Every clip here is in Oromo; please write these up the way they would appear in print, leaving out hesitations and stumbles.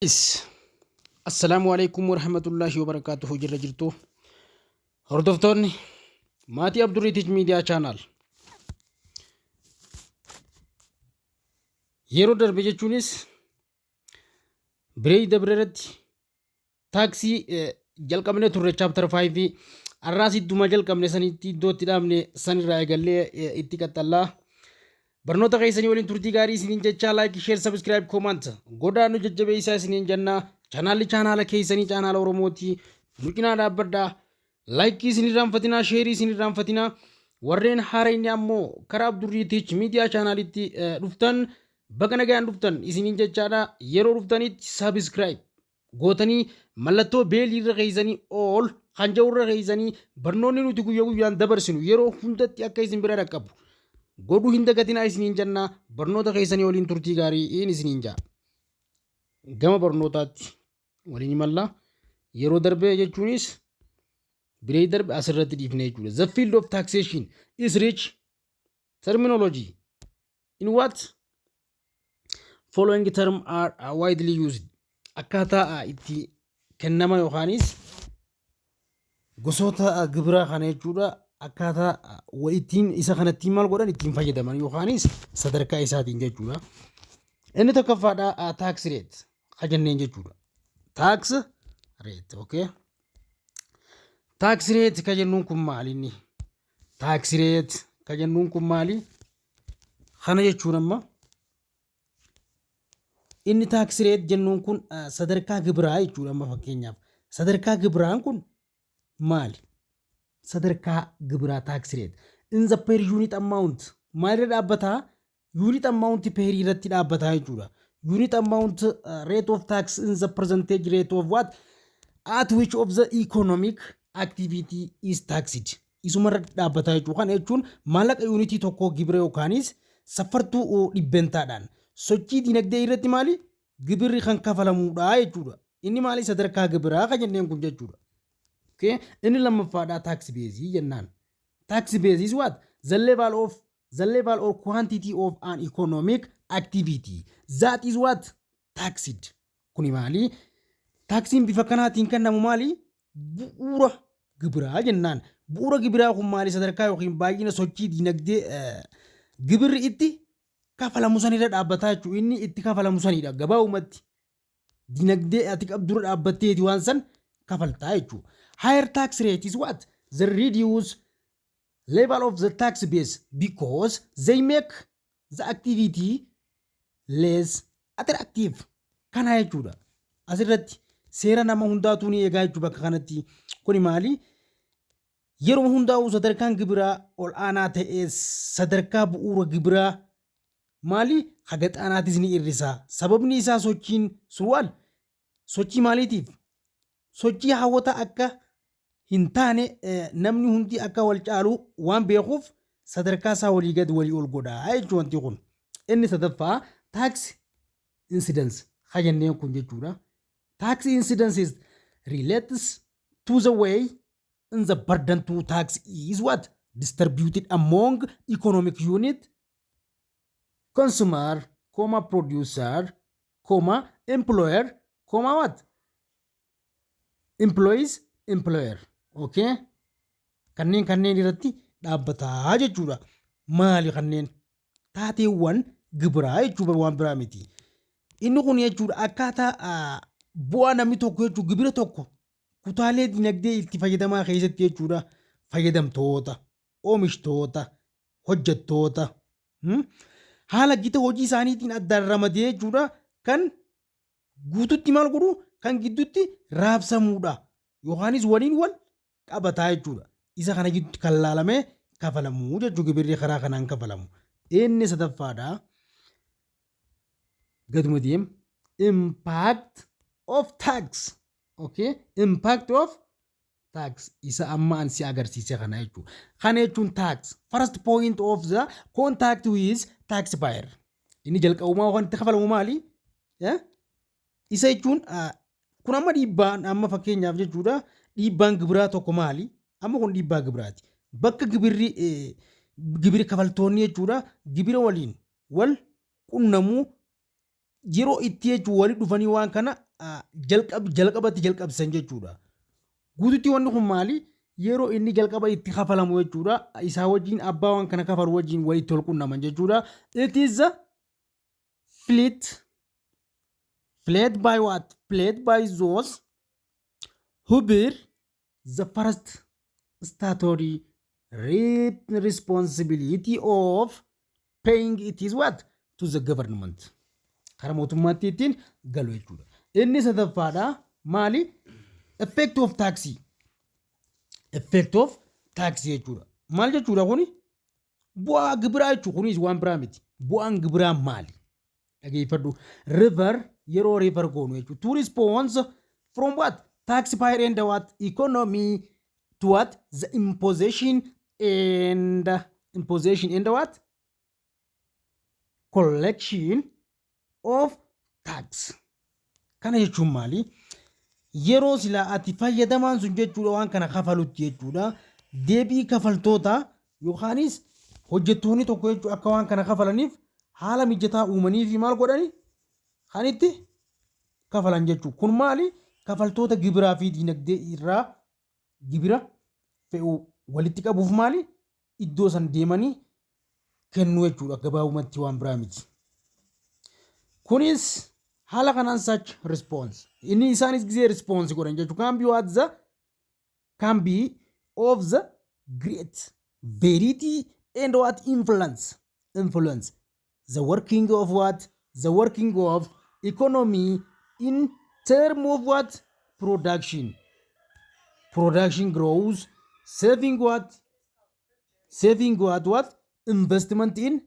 Is. Assalaamu alaikum warahmatullahi wabarakatuhu jirra jirtu. Hordoftoonni maatii Abdurriitiij miidiyaa chaanaal. Yeroo darbe jechuunis biree dabre irratti taaksii jalqabne turre chaaptar 5 arraas idduma jalqabne sanitti iddootti dhaabne sanirraa eegallee itti qaxxallaa. Barnoota keessanii waliin turtii gaarii isiniin jechaa laayik, sheer, sabskiraayib, koomaant godhaan nu jajjabeessaa isiniin jennaa. Chaanaala keessanii chaanaala Oromooti. Nu cinaa dhaabbadhaa. Laayikii isin irraanfatinaa, sheerii isin irraanfatinaa. Warreen haarayni ammoo karaa Abdurriitiij miidiyaa chaanaalitti dhuftan baga nagaan dhuftan isiniin jechaadha. Yeroo dhuftanitti sabskiraayib gootanii mallattoo beelii irra keessanii ol kan jiru irra keessanii barnoonni nuti guyyaa guyyaan dabarsinu yeroo hundatti akka isin bira dhaqqabu. Godhuu hin dagatinaa isiniin jennaa. Barnoota keessanii waliin turtii gaarii isiniin jaa. Gama barnootaatti waliin imallaa yeroo darbe jechuunis biree darbe asirratti dhiifne jechuudha. The field of taxation is rich terminology in what following term are widely used. Akkaataa itti kennama yookaanis gosoota gibiraa kana jechuudha. Akkaataa ittiin isa kanatti maal godhan ittiin fayyadaman yookaanis sadarkaa isaatiin jechuudha. Inni tokkoffaadha tax rate kajanneen jechuudha. Tax rate, okay? Tax rate kajennuun kun maali inni? Tax rate kajennuun kun maali? Kana jechuun amma inni tax rate jennuun kun sadarkaa gibiraa jechuudha. Amma fakkeenyaaf sadarkaa gibiraan kun maali? Sadarkaa gibiraa tax rate in the per unit amount maalirra dhaabbataa? Unit amount per irratti dhaabbataa jechuudha. Unit amount rate of tax in the percentage rate of what at which of the economic activity is taxed. Isumarra dhaabbataa jechuudha. Kana jechuun maallaqa unitii tokko gibira yookaanis safartuu dhibbentaadhaan sochii dinagdee irratti maali? Gibirri kan kafalamuudha jechuudha. Inni maali? Sadarkaa gibiraa kan jenneen kun jechuudha. Okay? Inni lammaffaadhaa tax base jennaan. Tax base is what? The level or quantity of an economic activity that is what taxed. Kuni maali? Taxiin bifa kanaatiin kennamu maali? Bu'uura gibiraa jennaan. Bu'uura gibiraa kun maali? Sadarkaa yookiin baay'ina sochii dinagdee gibirri itti kafalamu sanirra dhaabbataa jechuudha. Inni itti kafalamu sanidha. Gabaabumatti dinagdee ati qabdura dhaabbatteeti waan san kafaltaa jechuudha. Higher tax rate is what? The reduced level of the tax base because they make the activity less attractive. Kana jechuudha. Asirratti seera nama hundaatu ni eegaa jechuudha. Bakka kanatti kuni maali? Yeroo hundaa'u sadarkaan gibiraa ol aanaa ta'ee sadarkaa bu'uura gibiraa maali? Haga xaanaatis ni hir'isaa. Sababni isaa sochiin surwaal sochii maaliitiif? Sochii hawwata akka hin taane namni hundi akka wal caalu waan beekuuf sadarkaa isaa walii gad walii ol godhaa jechuudha wanti kun. Inni sadaffaa tax incidence hajanneen kun jechuudha. Tax incidence relates to the way in the burden to tax is what? Distributed among economic unit, consumer, producer, employer, what? Employees, employer. Okay? Kanneen irratti dhaabbataa jechuudha. Maali kanneen? Taateewwan gibiraa jechuudha waan biraa miti. Inni kun jechuudha akkaataa bu'aa namni tokko jechuudha gibira tokko kutaalee dinagdee itti fayyadamaa keessatti jechuudha. Fayyadamtoota, oomishtoota, hojjettoota haala gita hojii isaaniitiin addaan ramadee jechuudha kan guututti maal godhu kan gidduutti raabsamuudha. Yookaanis waliin wal qabataa jechuudha. Isa kana gidduutti kan laalamee kafalamuu jechuudha. Gibirri karaa kanaan kafalamu. Inni sadaffaadha. Gaduma deem impact of tax. Okay? Impact of tax. Isa amma ansi agarsiise kana jechuudha. Kana jechuun tax. First point of the contact with taxpayer. Inni jalqabumaa waan itti kafalamu maali? Isa jechuun kun amma dhiibbaan amma fakkeenyaaf jechuudha. Dhiibbaan gibiraa tokko maali? Amma kun dhiibbaa gibiraati. Bakka gibiri kafaltoonni jechuudha gibira waliin wal qunnamuu yeroo itti jechuun wali dhufanii waan kana jalqabatti jalqabsan jechuudha. Guututti wanni kun maali? Yeroo inni jalqaba itti kafalamu jechuudha. Isaa wajjin abbaa waan kana kafalu wajjin walitti ol qunnaman jechuudha. It is a fleet by what? Fleet by those who bear the first statutory responsibility of paying it is what? To the government. Karaa mootummaatti ittiin galu jechuudha. Inni sadaffaadha maali? Effect of taxi. Effect of taxi jechuudha. Maal jechuudha kuni? Bu'aa gibiraa jechuudha. Kunis waan biraa miti. Bu'aan gibiraa maali? Dhageeffadhu. River yeroo river goonu jechuudha. To response from what? Taxpayer and what? Economy to what? The imposition and what? Collection of tax. Kana jechuun maali? Yeroo silaa ati fayyadamaan sun jechuudha waan kana kafalutti jechuudha. Deebii kafaltoota yookaanis hojjettoonni tokko jechuudha akka waan kana kafalaniif haala mijataa uumanii fi maal godhani? Kan itti kafalan jechuudha. Kun maali? Kafaltoota gibiraa fi dinagdee irraa gibira fe'u walitti qabuuf maali? Iddoo san deemanii kennuu jechuudha. Gabaabumatti waan biraa miti. Kunis haala kanaan such response. Inni isaanis gisee response godhan jechuudha. Can be of the great verity and what? Influence. The working of what? The working of economy in term of what? Production grows, saving what? Investment in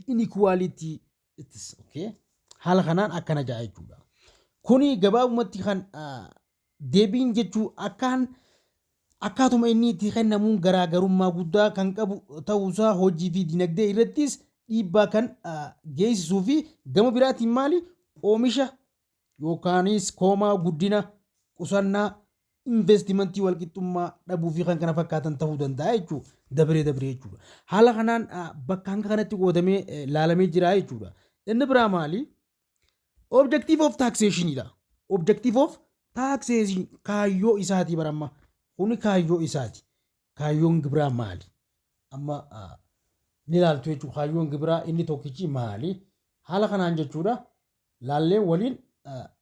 inequality. It is okay. Haala kanaan akkana jaa jechuudha. Kuni gabaabumatti kan deebiin jechuu akkaatuma inni itti kennamuun garaagarummaa guddaa kan qabu ta'uusaa hojii fi dinagdee irrattis dhiibbaa kan geessisuu fi gama biraatiin maali? Oomisha yookaanis koomaa guddina qusannaa investimentii walqixxummaa dhabuu fi kan kana fakkaatan ta'uu danda'a jechuudha. Dabree jechuudha. Haala kanaan bakka hanga kanatti qoodamee laalamee jira jechuudha. Inni biraa maali? Objective of taxation dha. Objective of taxation kaayyoo isaati baramma. Kuni kaayyoo isaati. Kaayyoon gibiraa maali? Amma ni ilaaltu jechuudha. Kaayyoon gibiraa inni tokkichi maali? Haala kanaan jechuudha. Laallee waliin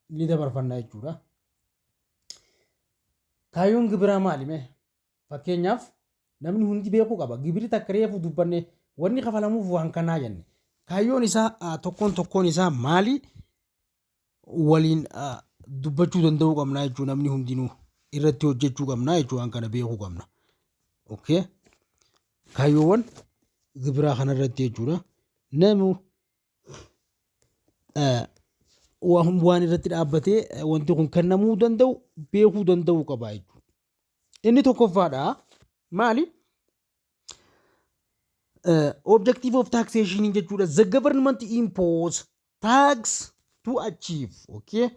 ni dabarfanna jechuudha. Kaayyoon gibiraa maali mee? Fakkeenyaaf namni hundi beekuu qaba. Gibirri takka reefu dubbanne wanni kafalamuuf waan kanaa jenne. Kaayyoon isaa tokkoon isaa maali? Waliin dubbachuu danda'uu qabna jechuudha. Namni hundinuu irratti hojjechuu qabna jechuudha. Waan kana beekuu qabna. Okay. Kaayyoowwan gibiraa kanarratti jechuudha. Namni waan irratti dhaabbatee wanti kun kennamuu danda'u beekuu danda'uu qaba jechuudha. Inni tokkoffaadha maali? Objective of taxation jechuudha. The government impose tax to achieve, okay?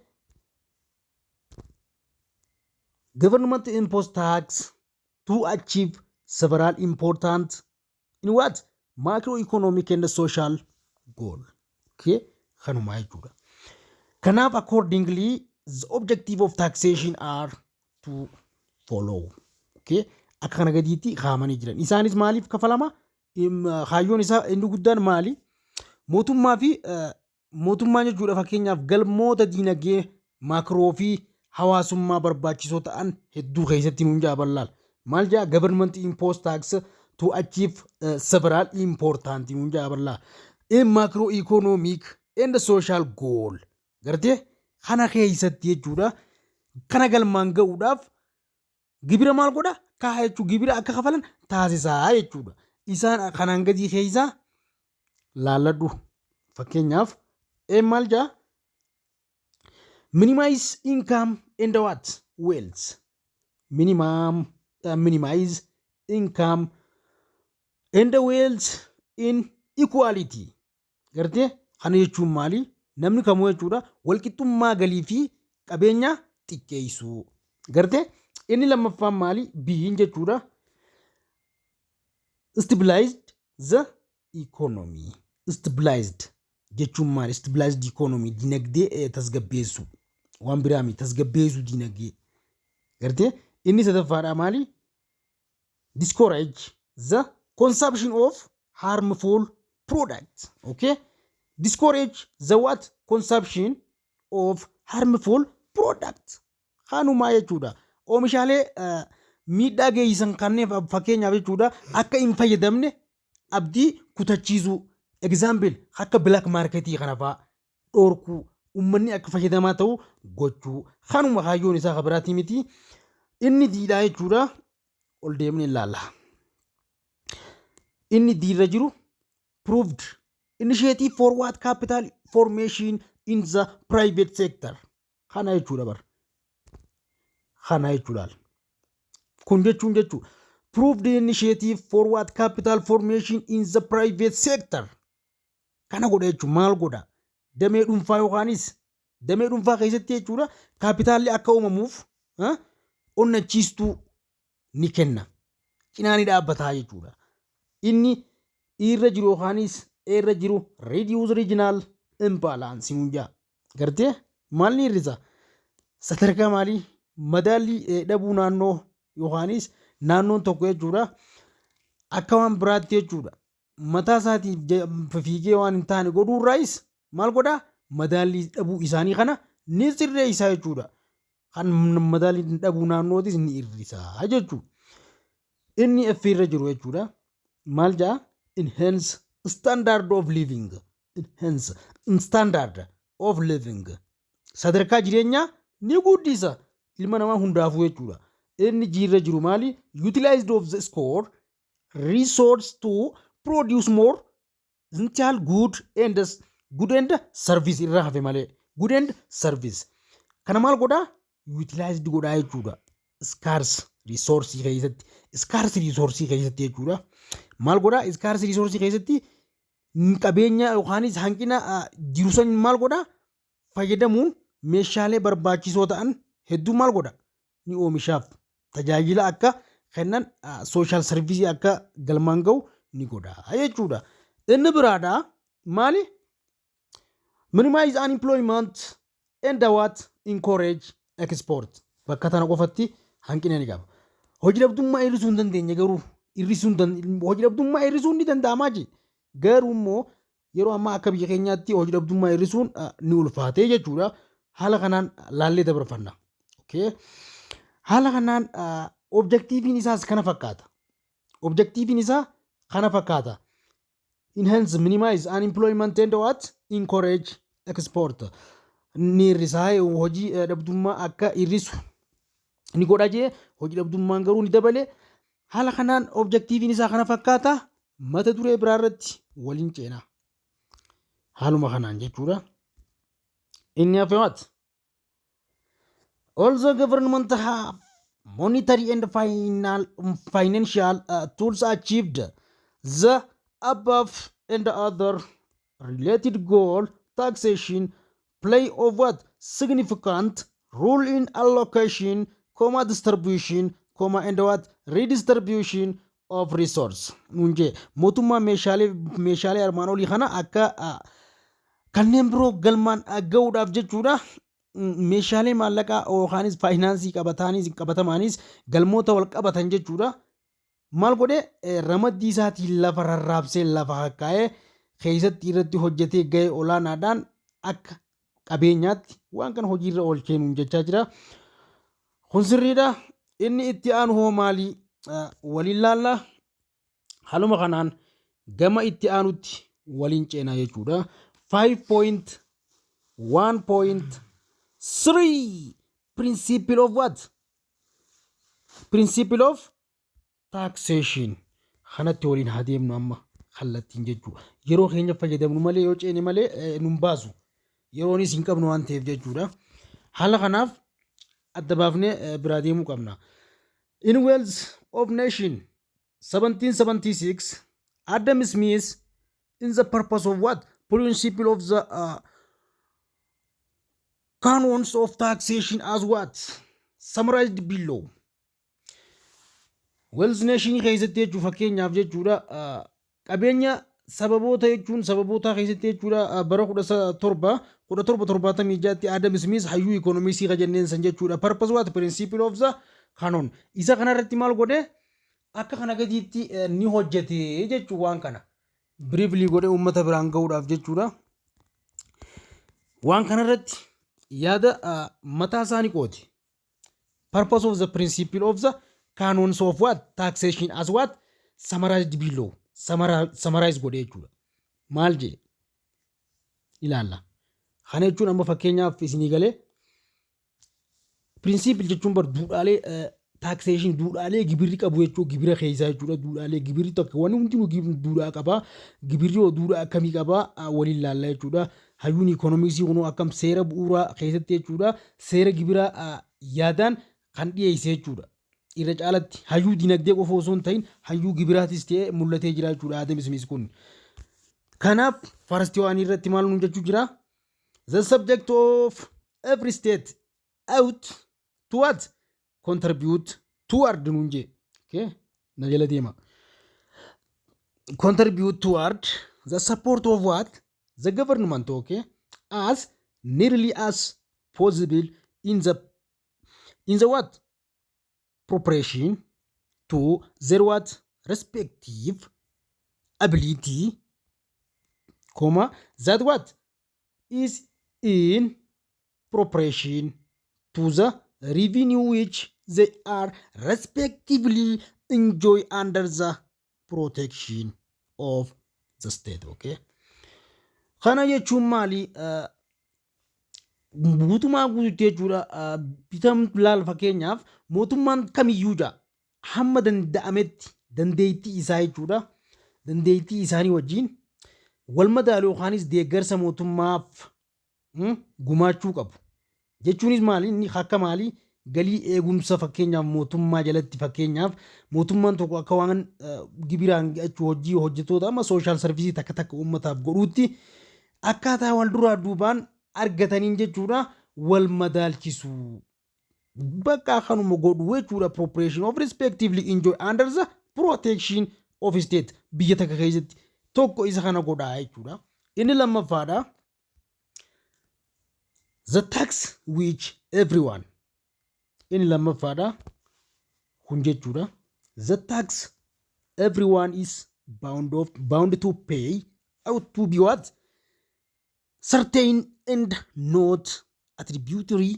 Government impose tax to achieve several important in what? Macroeconomic and social goal. Okay? Kanuma jechuudha. Kanaaf accordingly the objective of taxation are to follow. Okay? Akka kana gadiitti kaa'amanii jiran. Isaanis maaliif kafalama? Kaayyoon isaa inni guddaan maali? Mootummaan jechuudha fakkeenyaaf galmoota dinagdee maakroo fi hawaasummaa barbaachisoo ta'an hedduu keessatti nuun jaaballaal. Maal jaa? Government impose tax to achieve several important nuun jaaballaa. In macroeconomic and social goal. Gartee kana keessatti jechuudha. Kana galmaan ga'uudhaaf gibira maal godha? Kaa jechuudha gibira akka kafalan taasisaa jechuudha. Isaan kanaan gadii keessaa laalladhu. Fakkeenyaaf maal jaa? Minimize income and what? Wealth. Minimize income and wealth in equality. Gartee kana jechuun maali? Namni kamuu jechuudha walqixxummaa galii fi qabeenya xiqqeessuu. Gartee inni lammaffaan maali? Biyyiin jechuudha. Stabilized the economy. Stabilized jechuun maal stabilized economy dinagdee tasgabbeessu waan biraa miti tasgabbeessu dinagdee gartee inni sadaffaadha maali discourage the consumption of harmful products okay discourage the what consumption of harmful products kanumaa jechuudha oomishaalee miidhaa geessisan kanneen fakkeenyaaf jechuudha akka hin fayyadamne abdii kutachiisuu example akka black marketii kana fa'aa dhorkuu ummanni akka fayyadamaa ta'u gochuu kanuma kaayyoon isaa kabiraatii miti inni diidhaa jechuudha ol deemne ilaalla inni diirra jiru proved initiative for what capital formation in the private sector kana jechuudha bar kana jechuudha kun jechuun proved initiative for what capital formation in the private sector kana godha jechuun maal godha damee dhuunfaa yookaanis damee dhuunfaa keessatti jechuudha kaapitaalli akka uumamuuf onnachiistuu ni kenna cinaa ni dhaabbataa jechuudha inni irra jiru yookaanis irra jiru reduce regional imbalance hunjaa gartee maal ni hir'isa sadarkaa maalii madaalli dhabuu naannoo yookaanis naannoon tokko jechuudha akka waan biraatti jechuudha mataa isaatiif fiigee waan hin taane godhuurraayis maal godhaa madaalli dhabuu isaanii kana ni sirreessaa jechuudha kan madaalli dhabuu naannootis ni hir'isaa jechuudha inni irra jiru jechuudha maal jaa enhance standard of living enhance standard of living sadarkaa jireenyaa ni guddisa ilma namaa hundaafuu jechuudha inni irra jiru maali utilized of the score resource to produce more essential good and service irra hafe malee good and service kana maal godhaa utilized godhaa jechuudha scarce resource keessatti jechuudha maal godhaa scarce resource keessatti qabeenya yookaanis hanqina jiru san maal godhaa fayyadamuun meeshaalee barbaachisoo ta'an hedduu maal godha ni oomishaaf tajaajila akka kennan social service akka galmaan ga'u ni godha jechuudha inni biraadha maali minimize unemployment and what encourage export bakka tana qofatti hanqina ni qaba hojii dhabdummaa hir'isuu hin dandeenye garuu hojii dhabdummaa hir'isuun ni danda'amaa garuu immoo yeroo ammaa akka biyya keenyaatti hojii dhabdummaa hir'isuun ni ulfaatee jechuudha haala kanaan laallee dabarfanna okay haala kanaan objektiiviin isaas kana fakkaata enhance minimize unemployment and what encourage export ni hir'isaa hojii dhabdummaa akka hir'isu ni godha jee hojii dhabdummaan garuu ni dabale haala kanaan objektiiviin isaa kana fakkaata mata duree biraa irratti waliin ceenaa haaluma kanaan jechuudha inni hafe what also government have monetary and financial tools achieved the above and other related goal taxation play of what significant role in allocation distribution and what redistribution of resource munje mootummaa meeshaalee armaan olii kana akka kanneen biroo galmaan ga'uudhaaf jechuudha meeshaalee maallaqaa yookaanis faayinaansii qabatamaanis galmoota wal qabatan jechuudha maal godhe ramaddii isaatiin lafa rarraabsee lafa hakkaa'ee keessatti irratti hojjetee ga'ee olaanaadhaan akka qabeenyaatti waan kana hojiirra oolcheenuun jechaa jira kun sirriidha inni itti aanu hoo maalii waliin laalla haaluma kanaan gama itti aanutti waliin ceenaa jechuudha 5.1.3 principle of what principle of taxation kanatti waliin haa deemnu amma kallattiin jechuudha yeroo keenya fayyadamnu malee yoo ceene malee nun baasu yeroonis hin qabnu waan ta'eef jechuudha haala kanaaf adda baafnee biraa deemuu qabna in Wealth of Nation 1776 Adam Smith in the purpose of what principle of the canons of taxation as what summarized below Wealth Nation keessatti jechuun fakkeenyaaf jechuudha qabeenya sababoota jechuun sababoota keessatti jechuudha bara 1776 Adam Smith hayyuu ikoonomiksii jenneen san jechuudha. Purpose what principle of the canon. Isa kanarratti maal godhe akka kana gadiitti ni hojjete jechuudha waan kana. Briefly godhe uummata biraan ga'uudhaaf jechuudha. Waan kanarratti yaada mataa isaanii qooti. Purpose of the principle of the canons of what taxation as what summarized below. Summarize godhee jechuudha. Maal jedhe ilaalla. Kana jechuun amma fakkeenyaaf isinii galee principle jechuun bar duudhaalee taxation duudhaalee gibirri qabu jechuudha. Gibira keessaa jechuudha. Duudhaalee gibirri tokko waan hundi duudhaa qabaa. Gibirri yoo duudhaa akkamii qabaa waliin ilaalla jechuudha. Hayyuun ikoonomiksii kunoo akkam seera bu'uuraa keessatti jechuudha. Seera gibira yaadaan kan dhiyeessee jechuudha. Irra caalatti hayyuu dinagdee qofa osoo hin ta'in hayyuu gibiraatis ta'ee mul'atee jira jechuudha Adam Smith kun. Kanaaf farstii waan irratti maal nuun jechuu jira? The subject of every state out to what? Contribute toward nuun jee. Okay? Na jala deema. Contribute toward the support of what? The government, okay? As nearly as possible in the what? Proportion to their what respective ability, comma that what is in proportion to the revenue which they are respectively enjoy under the protection of the state. Okay. Kana jechuun maali? Guutumaa guutuutti jechuudha bitamtu laal fakkeenyaaf mootummaan kamiyyuu jaa hamma danda'ametti dandeettii isaa jechuudha. Dandeettii isaanii wajjin wal madaalu yookaanis deeggarsa mootummaaf gumaachuu qabu. Jechuunis maali? Inni akka maali? Galii eegumsa fakkeenyaaf mootummaa jalatti fakkeenyaaf mootummaan tokko akka waan gibiraan hojii hojjettoota amma sooshaal sarviisii takka uummataaf godhuutti akkaataa wal duraa duubaan argataniin jechuudha wal madaalchisu. Bakka kanuma godhu jechuudha proportion of respectively enjoy under the protection of state. Biyya takka keessatti tokko isa kana godhaa jechuudha. Inni lammaffaadha. The tax which everyone. Inni lammaffaadha. Kun jechuudha. The tax everyone is bound to pay out to be what? Certain and not attributory.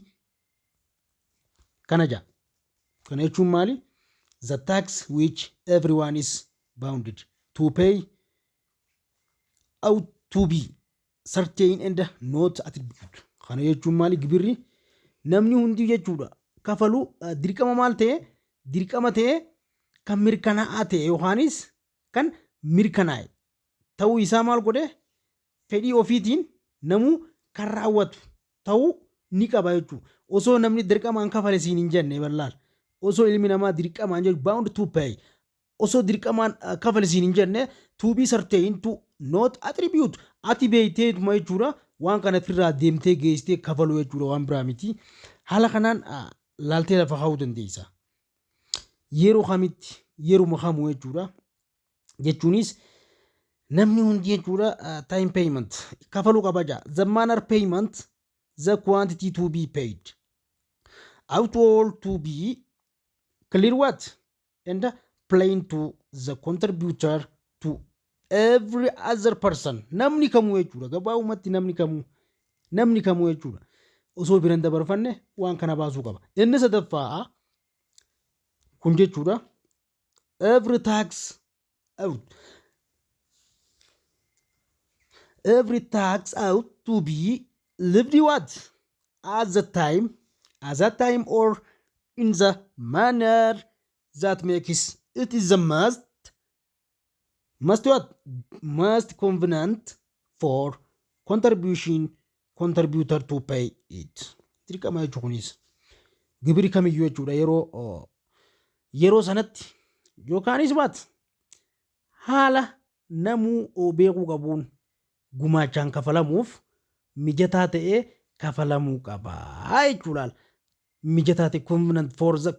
Kana jaa. Kana jechuun maali? The tax which everyone is bounded to pay out to be certain and not attribute. Kana jechuun maali? Gibirri namni hundi jechuudha kafalu dirqama maal ta'e? Dirqama ta'e kan mirkanaa'aa ta'e yookaanis kan mirkanaa'e ta'uu isaa maal godhe? Fedhii ofiitiin namuu kan raawwatu ta'uu ni qaba jechuudha. Osoo namni dirqamaan kafale siin hin jenne ballaal. Osoo ilmi namaa dirqamaan jedhu bound to pay. Osoo dirqamaan kafale siin hin jenne to be certain to not attribute. Ati beeyteetuma jechuudha waan kana ofirraa deemtee geessitee kafalu jechuudha waan biraa miti. Haala kanaan laaltee lafa kaa'uu dandeessa. Yeroo kamitti yeruma kamuu jechuudha. Jechuunis namni hundi jechuudha time payment kafaluu qaba jaa. The manner payment, the quantity to be paid. Out all to be clear what? And plain to the contributor to every other person. Namni kamuu jechuudha. Gabaabumatti namni kamuu jechuudha. Osoo biran dabarfanne waan kana baasuu qaba. Inni sadaffaa kun jechuudha. Every tax out. Every tax out to be lived what? At that time or in the manner that makes it is the most convenient for contributor to pay it. Dirqama jechuunis gibiri kamiyyuu jechuudha yeroo sanatti yookaanis haala namuu beekuu qabuun gumaachaan kafalamuuf mijataa ta'ee kafalamuu qaba jechuudha. Mijataa ta'e convenient for the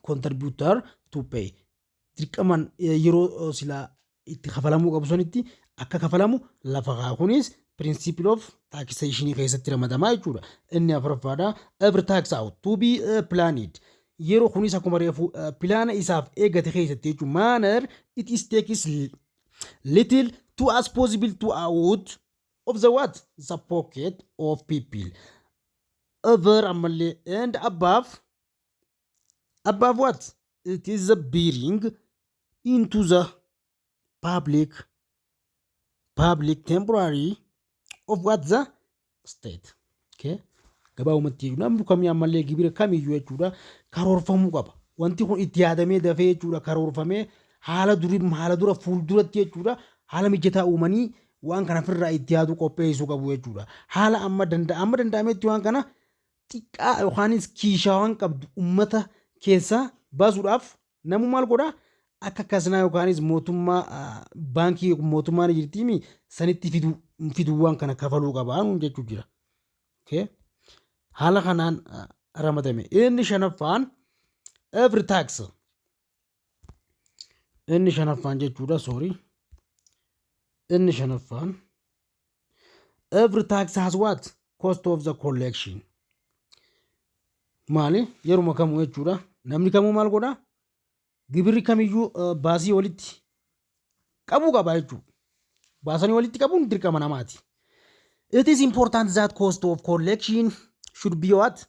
contributor to pay. Dirqaman yeroo silaa itti kafalamuu qabu sanitti akka kafalamu lafa kaa kunis principle of taxation keessatti ramadamaa jechuudha. Inni afuraffaadha every tax out to be planned. Yeroo kunis akkuma reefu pilaana isaaf eeggate keessatti jechuun manner it is takes little to as possible to out of the what the pocket of people over ammallee and above what it is the bearing into the public temporary of what the state. Okay, gabaabumatti namni kamii ammallee gibira kamiyyuu jechuudha karoorfamuu qaba. Wanti kun itti yaadamee dafee jechuudha karoorfamee haala dura fuulduratti jechuudha haala mijataa uumanii waan kana ofirraa itti yaaduu qopheessuu qabu jechuudha. Haala amma danda'ametti waan kana xiqqaa yookaanis kiishaa waan qabdu uummata keessaa baasuudhaaf namu maal godhaa akka kasanaa yookaanis mootummaa baankii mootummaan jirtiimi sanitti fiduu waan kana kafaluu qabaa jechuu jira. Okay, haala kanaan ramadame. Inni shanaffaan every tax. Inni shanaffaan jechuudha inni shanaffaan every tax has what cost of the collection. Maali yeruma kamuu jechuudha namni kamuu maal godhaa gibirri kamiyyuu baasii walitti qabuu qaba jechuudha. Baasanii walitti qabuun dirqama namaati. It is important that cost of collection should be what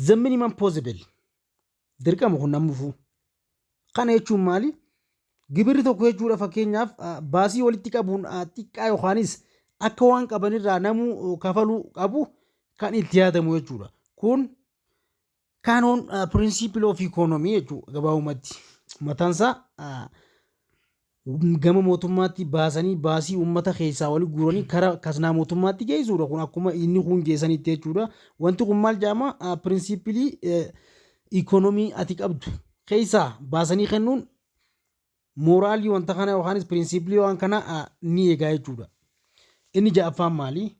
the minimum possible. Dirqama kun namuufuu. Kana jechuun maali gibirri tokko jechuudha fakkeenyaaf baasii walitti qabuun xiqqaa yookaanis akka waan qabanirraa namuu kafaluu qabu kan itti yaadamu jechuudha. Kun kaanoon principle of economy jechuudha gabaabumatti. Mataansaa gama mootummaatti baasanii baasii uummata keessaa wali guuranii karaa kasnaa mootummaatti geessuudha. Kun akkuma inni kun geessanitti jechuudha. Wanti kun maal jedhama principle economy ati qabdu keessaa baasanii kennuun mooraalii wanta kana yookaanis principle waan kana ni eegaa jechuudha. Inni ja'affaan maali?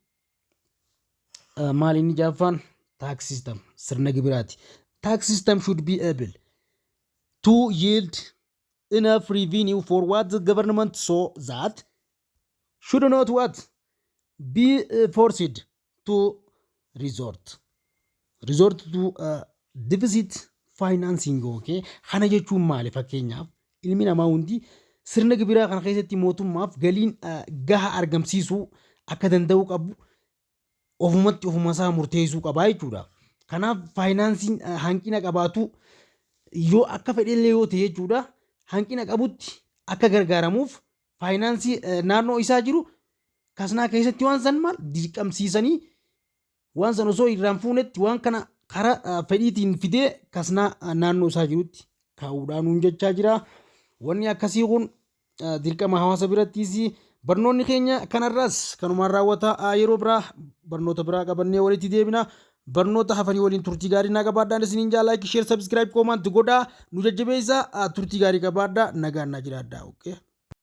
Inni ja'affaan tax system sirna gibiraati. Tax system should be able to yield enough revenue for what the government so that should not what be forced to resort to deficit financing. Okay, kana jechuun maali fakkeenyaaf ilmi namaa hundi sirna gibiraa kana keessatti mootummaaf galiin gaha argamsiisuu akka danda'u qabu ofumasaa murteessuu qabaa jechuudha. Kanaaf faayinaansiin hanqina qabaatu yoo akka fedhellee yoo ta'e jechuudha hanqina qabutti akka gargaaramuuf faayinaansii naannoo isaa jiru kasnaa keessatti waan san maal dirqamsiisanii waan san osoo irraan fuunetti waan kana karaa fedhiitiin fidee kasnaa naannoo isaa jirutti kaa'uudhaan jechaa jira. Wanni akkasii kun dirqama hawaasa birattiis barnoonni keenya kanarraas kanumaan raawwata. Yeroo biraa barnoota biraa qabannee walitti deebina. Barnoota hafanii waliin turtii gaarii naa qabaadhaan isiniin jaalaa like share subscribe comment godhaa nu jajjabeessaa turtii gaarii qabaadhaa nagaan naa jiraadhaa. Okay.